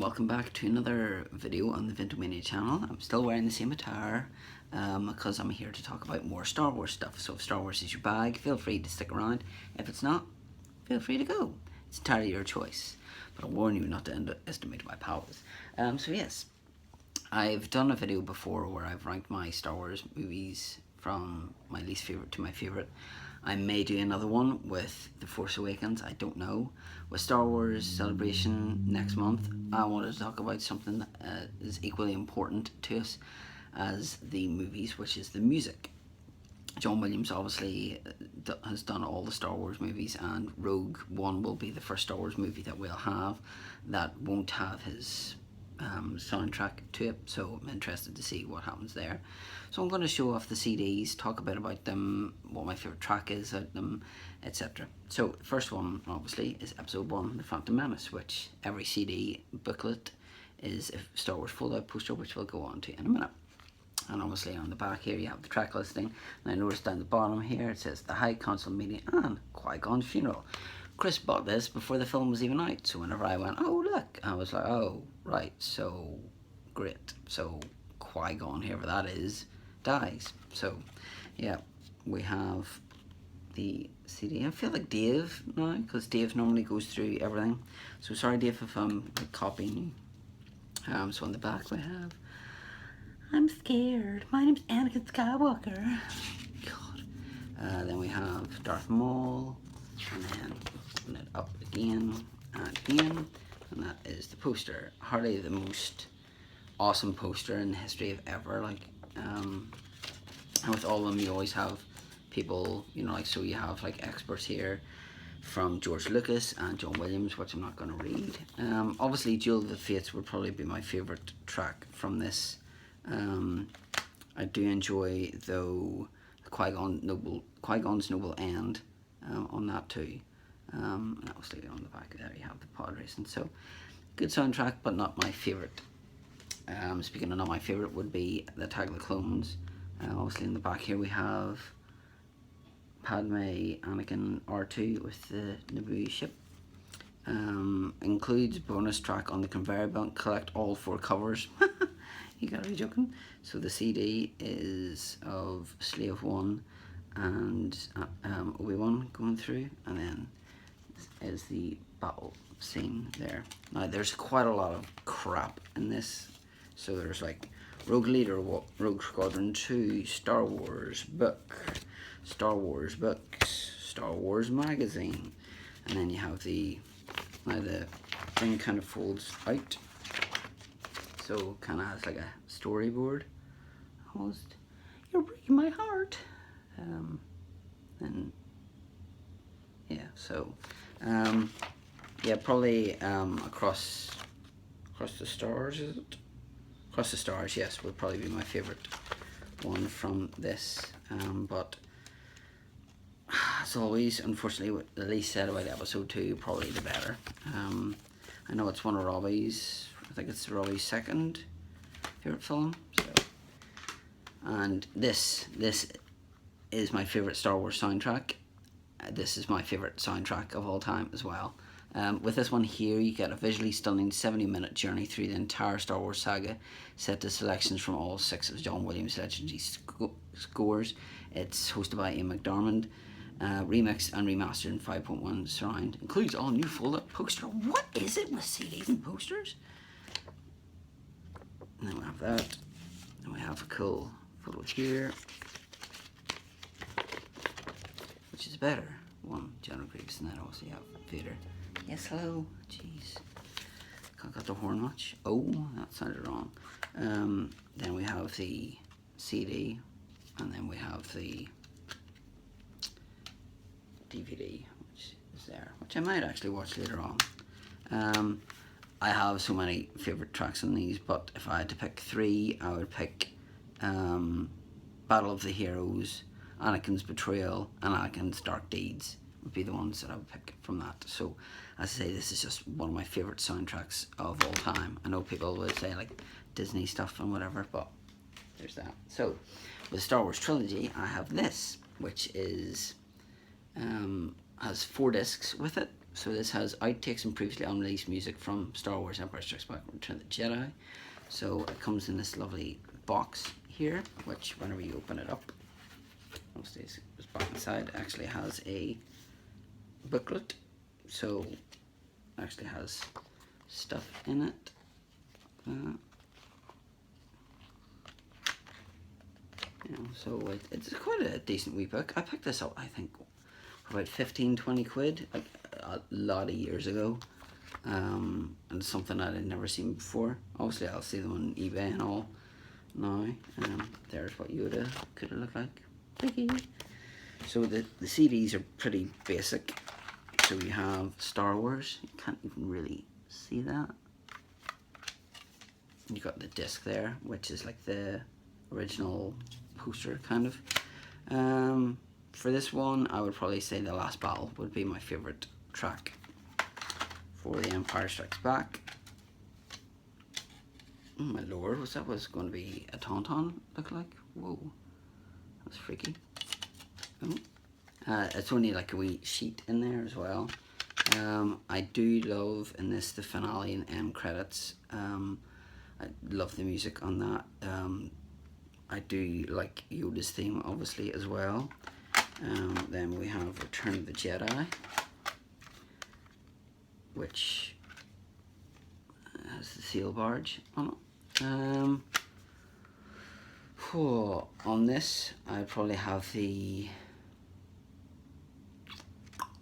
welcome back to another video on the VIII channel. I'm still wearing the same attire because I'm here to talk about more Star Wars stuff. So if Star Wars is your bag, feel free to stick around. If it's not, feel free to go. It's entirely your choice. But I'll warn you not to underestimate my powers. So yes, I've done a video before where I've ranked my Star Wars movies from my least favourite to my favourite. I may do another one with The Force Awakens, I don't know. With Star Wars Celebration next month, I wanted to talk about something that is equally important to us as the movies, which is the music. John Williams obviously has done all the Star Wars movies, and Rogue One will be the first Star Wars movie that we'll have that won't have his soundtrack to it, so I'm interested to see what happens there. So I'm going to show off the CDs, talk a bit about them, what my favourite track is out of them, etc. So the first one obviously is Episode 1, The Phantom Menace, which every CD booklet is a Star Wars fold-out poster, which we'll go on to in a minute. And obviously on the back here you have the track listing, and I noticed down the bottom here it says The High Council Meeting and Qui-Gon's Funeral. Chris bought this before the film was even out, so whenever I went, oh look, I was like, oh right, so great, so Qui-Gon, whoever that is, dies. So yeah, we have the CD. I feel like Dave now, because Dave normally goes through everything, so sorry Dave if I'm copying you. So on the back we have, I'm scared, my name's Anakin Skywalker. God. Then we have Darth Maul, and then open it up again and again, and that is the poster. Hardly the most awesome poster in the history of ever, like, and with all of them you always have people, you know, like, so you have like experts here from George Lucas and John Williams, which I'm not going to read. Obviously Duel of the Fates would probably be my favourite track from this. I do enjoy, though, Qui-Gon's Noble End on that too. And obviously on the back there you have the pod racing. So good soundtrack, but not my favourite. Speaking of not my favourite, would be the Attack of the Clones. Obviously in the back here we have Padme, Anakin, R2 with the Naboo ship. Includes bonus track on the conveyor belt. Collect all 4 covers. You gotta be joking. So the CD is of Slave 1 and Obi-Wan going through, and then is the battle scene there. Now there's quite a lot of crap in this. So there's like Rogue Leader, Rogue Squadron 2, Star Wars book, Star Wars books, Star Wars magazine, and then you have the thing kind of folds out, so kind of has like a storyboard almost. You're breaking my heart. And yeah, so yeah, probably across the stars, is it? Across the Stars, yes, would probably be my favourite one from this, but as always, unfortunately, what the least said about Episode 2, probably the better. I know it's one of Robbie's, I think it's Robbie's second favourite film, so. And this is my favourite Star Wars soundtrack. This is my favourite soundtrack of all time as well. With this one here, you get a visually stunning 70-minute journey through the entire Star Wars saga, set to selections from all 6 of John Williams' legendary scores. It's hosted by Ian McDiarmid, remixed and remastered in 5.1 surround. Includes all new fold-up poster. What is it with CDs and posters? And then we have that. And we have a cool photo here, which is better. One, General Grievous, and then also you have Vader. Yes, hello. Jeez. Can't got the horn much. Oh, that sounded wrong. Then we have the CD, and then we have the DVD, which is there, which I might actually watch later on. I have so many favourite tracks on these, but if I had to pick 3, I would pick Battle of the Heroes, Anakin's Betrayal, and Anakin's Dark Deeds would be the ones that I would pick from that. So as I say, this is just one of my favourite soundtracks of all time. I know people would say like Disney stuff and whatever, but there's that. So with the Star Wars trilogy, I have this, which is has 4 discs with it. So this has outtakes and previously unreleased music from Star Wars Empire Strikes Back and Return of the Jedi. So it comes in this lovely box here, which whenever you open it up, most days it goes back inside, actually has a booklet. So it actually has stuff in it. So it's quite a decent wee book. I picked this up, I think, for about 15-20 quid, like a lot of years ago. And it's something that I'd never seen before. Obviously I'll see them on eBay and all now. There's what Yoda could have looked like. So the CDs are pretty basic. So you have Star Wars, you can't even really see that. You got the disc there, which is like the original poster kind of. For this one, I would probably say The Last Battle would be my favourite track for The Empire Strikes Back. Oh my lord, was going to be a tauntaun look like? Whoa, that's freaky. Oh. It's only like a wee sheet in there as well. I do love in this the finale and end credits. I love the music on that. I do like Yoda's theme obviously as well. Then we have Return of the Jedi, which has the seal barge on it. On this I'd probably have the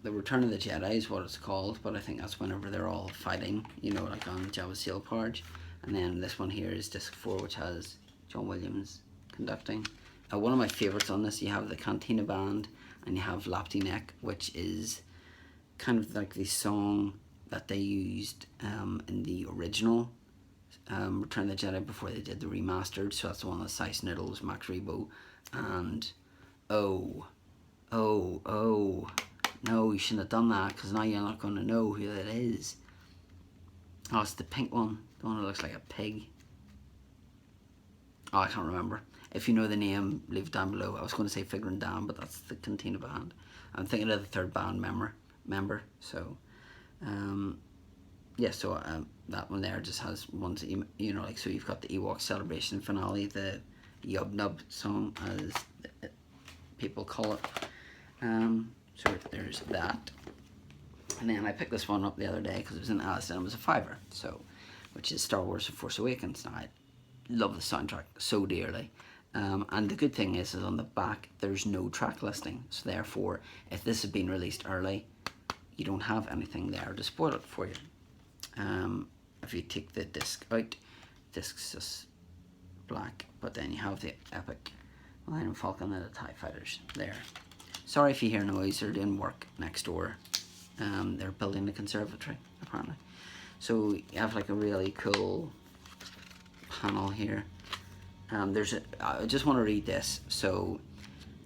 Return of the Jedi is what it's called, but I think that's whenever they're all fighting, you know, like on Jabba's seal barge. And then this one here is disc 4, which has John Williams conducting. One of my favourites on this, you have the Cantina Band and you have Lapti Neck, which is kind of like the song that they used in the original Return of the Jedi before they did the remastered. So that's the one that Cy Sniddles, Max Rebo, and no, you shouldn't have done that because now you're not going to know who that is. Oh, it's the pink one, the one that looks like a pig. Oh, I can't remember. If you know the name, leave it down below. I was going to say Figure and Dan, but that's the Cantina Band. I'm thinking of the third band member. So, yeah. So that one there just has ones, you know, like so. You've got the Ewok Celebration finale, the Yub Nub song, as people call it. So there's that. And then I picked this one up the other day because it was in Alice and it was a $5. So, which is Star Wars: The Force Awakens. Now, I love the soundtrack so dearly. And the good thing is on the back there's no track listing, so therefore if this had been released early you don't have anything there to spoil it for you. If you take the disc out, disc's just black, but then you have the Epic Millennium Falcon and the TIE Fighters there. Sorry if you hear noise, they're doing work next door. They're building the conservatory apparently. So you have like a really cool panel here. I just want to read this. So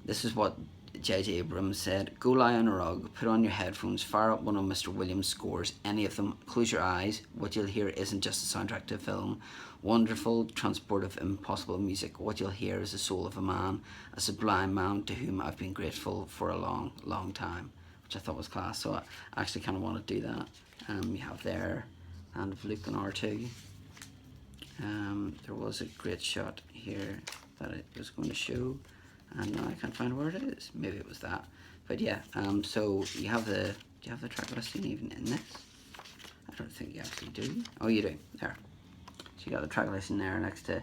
this is what J.J. Abrams said. Go lie on a rug, put on your headphones, fire up one of Mr. Williams' scores, any of them, close your eyes. What you'll hear isn't just a soundtrack to a film. Wonderful, transportive, impossible music. What you'll hear is the soul of a man, a sublime man to whom I've been grateful for a long, long time, which I thought was class. So I actually kind of want to do that. You have there, and of Luke and R2. There was a great shot here that it was going to show, and now I can't find where it is. Maybe it was that, but yeah. So you have the. Do you have the track listing even in this? I don't think you actually do. Oh, you do. There. So you got the track listing there next to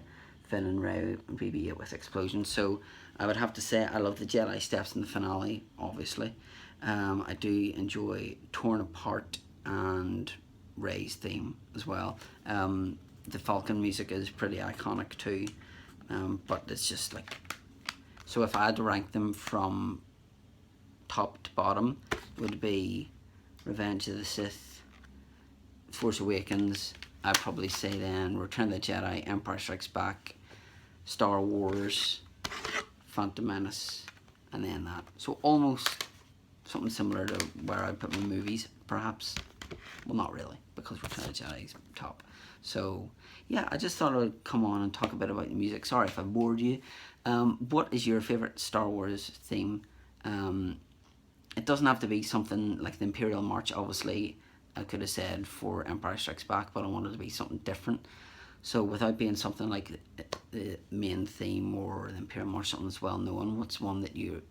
Finn and Rey and BB-8 with explosions. So I would have to say I love the Jedi steps in the finale. Obviously, I do enjoy Torn Apart and Rey's theme as well. The Falcon music is pretty iconic too, but it's just like, so if I had to rank them from top to bottom, would be Revenge of the Sith, Force Awakens, I'd probably say then Return of the Jedi, Empire Strikes Back, Star Wars, Phantom Menace, and then that. So almost something similar to where I put my movies, perhaps. Well, not really, because Return of the Jedi is top. So, yeah, I just thought I would come on and talk a bit about the music. Sorry if I bored you. What is your favourite Star Wars theme? it doesn't have to be something like the Imperial March. Obviously, I could have said for Empire Strikes Back, but I wanted it to be something different. So without being something like the main theme or the Imperial March, something that's well known, what's one that you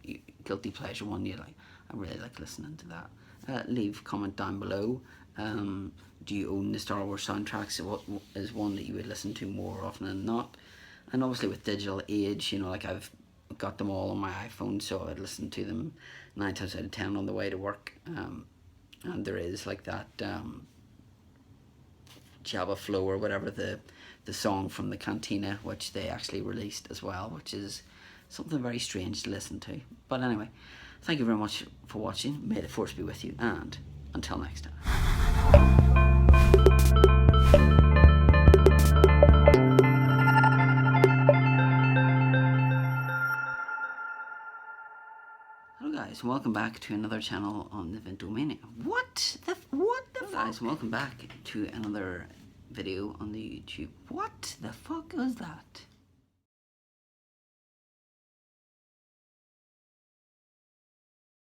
guilty pleasure one you like? I really like listening to that. Leave a comment down below. Do you own the Star Wars soundtracks? What is one that you would listen to more often than not? And obviously with digital age, you know, like I've got them all on my iPhone, so I'd listen to them 9 times out of 10 on the way to work. And there is like that Jabba Flow or whatever, the song from the Cantina, which they actually released as well, which is something very strange to listen to. But anyway, thank you very much for watching. May the Force be with you, and until next time. Hello guys, and welcome back to another channel on the VIII. What the fuck? Guys, welcome back to another video on the YouTube. What the fuck was that?